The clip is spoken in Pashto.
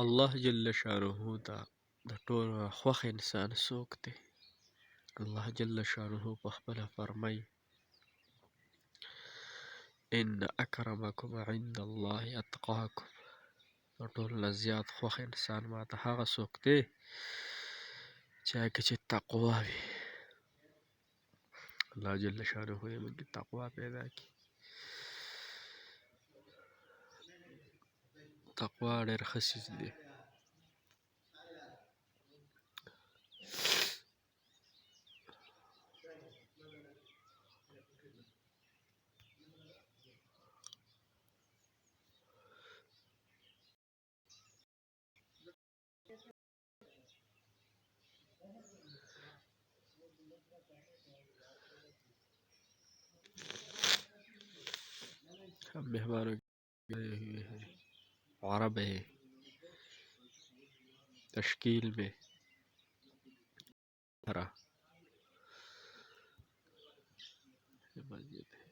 الله جل شانه ته د ټولو خوښ انسان څوک دی؟ الله جل شانه په خپله فرمایي: ان اکرمکم عند الله اتقاکم. د ټولو نه زیات خوښ انسان ماته هغه څوک دی چې هغه کې چې تقوا وي. الله جل شانه دې موږ کې تقوا پیدا کړي. تقوا ډېر ښه څیز دی. हम मेहमानों के लिए हुए हैं अरब है तश्कील में तरह मस्जिद है।